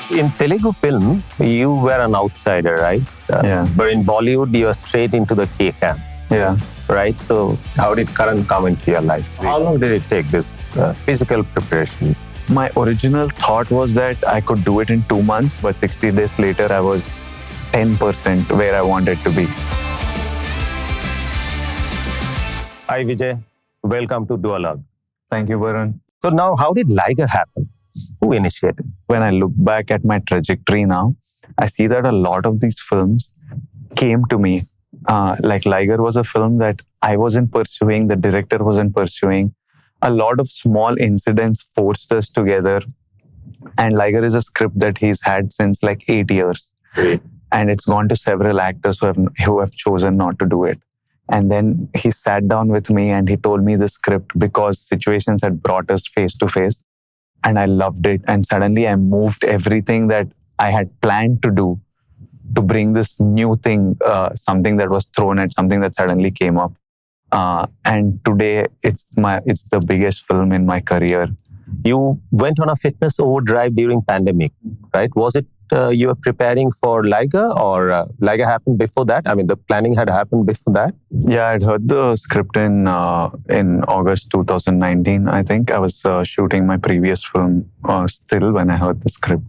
In Telugu film, you were an outsider, right? Yeah. But in Bollywood, you are straight into the K camp, Yeah. right? So how did Karan come into your life? How long did it take, this physical preparation? My original thought was that I could do it in 2 months, but 60 days later, I was 10% where I wanted to be. Hi, Vijay. Welcome to Duologue. Thank you, Varun. So now, how did Liger happen? Who initiated? When I look back at my trajectory now, I see that a lot of these films came to me. Like Liger was a film that I wasn't pursuing, the director wasn't pursuing. A lot of small incidents forced us together. And Liger is a script that he's had since like 8 years. And it's gone to several actors who have chosen not to do it. And then he sat down with me and he told me the script because situations had brought us face to face. And I loved it. And suddenly I moved everything that I had planned to do to bring this new thing, something that was thrown at something that suddenly came up. And today it's the biggest film in my career. You went on a fitness overdrive during pandemic, right? Was it you were preparing for Liger, or Liger happened before that? I mean, the planning had happened before that? Yeah, I'd heard the script in August 2019, I think. I was shooting my previous film still when I heard the script.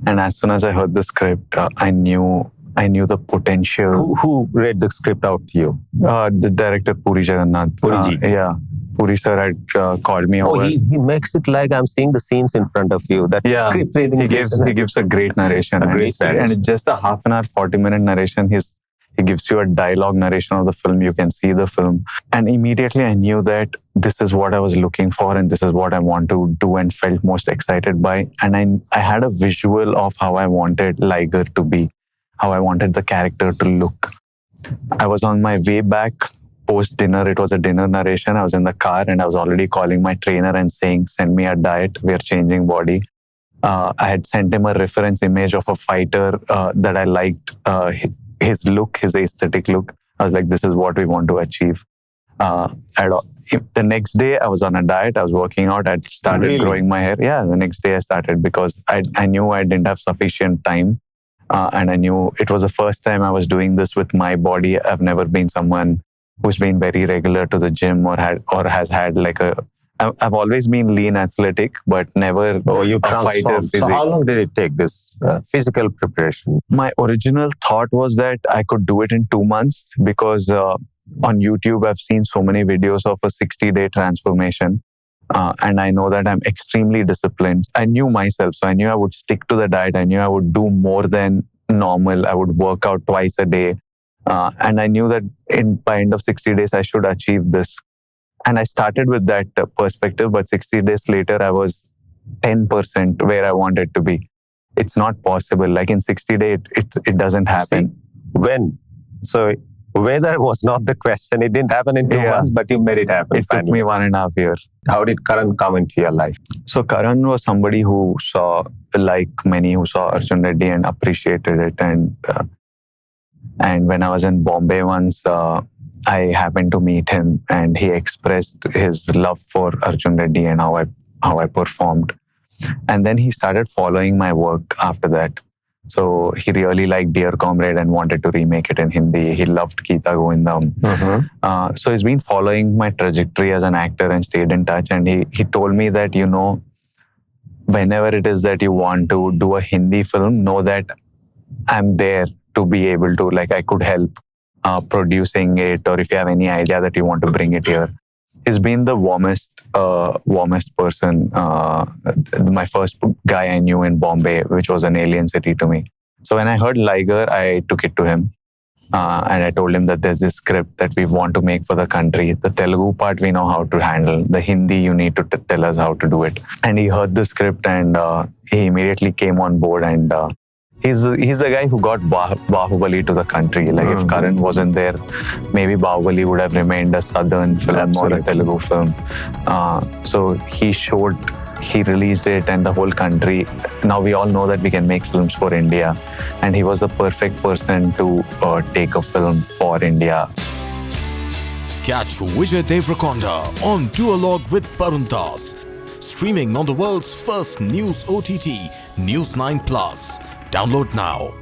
And as soon as I heard the script, I knew the potential. Who read the script out to you? The director, Puri Jagannath. Puri-ji. Yeah. Puri sir had called me over. He makes it like I'm seeing the scenes in front of you. That script reading. He gives a great narration. And it's just a half an hour, 40-minute narration. He gives you a dialogue narration of the film. You can see the film. And immediately I knew that this is what I was looking for and this is what I want to do and felt most excited by. And I had a visual of how I wanted Liger to be, how I wanted the character to look. I was on my way back post-dinner. It was a dinner narration. I was in the car and I was already calling my trainer and saying, send me a diet. We are changing body. I had sent him a reference image of a fighter that I liked. His look, his aesthetic look. I was like, this is what we want to achieve. The next day, I was on a diet. I was working out. I started growing my hair. Yeah, the next day I started because I knew I didn't have sufficient time. And I knew it was the first time I was doing this with my body. I've never been someone who's been very regular to the gym or has had like I've always been lean athletic, but never a fighter physique. So how long did it take, this physical preparation? My original thought was that I could do it in 2 months because on YouTube, I've seen so many videos of a 60-day transformation. And I know that I'm extremely disciplined. I knew myself, so I knew I would stick to the diet. I knew I would do more than normal. I would work out twice a day. And I knew that by end of 60 days, I should achieve this. And I started with that perspective, but 60 days later, I was 10% where I wanted to be. It's not possible. Like in 60 days, it doesn't happen. See, when? So weather was not the question. It didn't happen in 2 months, but you made it happen. It took me 1.5 years. How did Karan come into your life? So Karan was somebody who saw, like many who saw Arjun Reddy and appreciated it. And when I was in Bombay once, I happened to meet him and he expressed his love for Arjun Reddy and how I performed. And then he started following my work after that. So he really liked Dear Comrade and wanted to remake it in Hindi. He loved Geeta Govindam. So he's been following my trajectory as an actor and stayed in touch. And he told me that, whenever it is that you want to do a Hindi film, know that I'm there to be able to, like I could help producing it, or if you have any idea that you want to bring it here. He's been the warmest person. My first guy I knew in Bombay, which was an alien city to me. So when I heard Liger, I took it to him. And I told him that there's this script that we want to make for the country. The Telugu part we know how to handle. The Hindi, you need to tell us how to do it. And he heard the script and he immediately came on board. And he's the guy who got Bahubali to the country. Like if Karan wasn't there, maybe Bahubali would have remained a southern film or a Telugu film. So he released it and the whole country. Now we all know that we can make films for India. And he was the perfect person to take a film for India. Catch Vijay Deverakonda on Duologue with Paruntas streaming on the world's first news OTT, News9 Plus. Download now.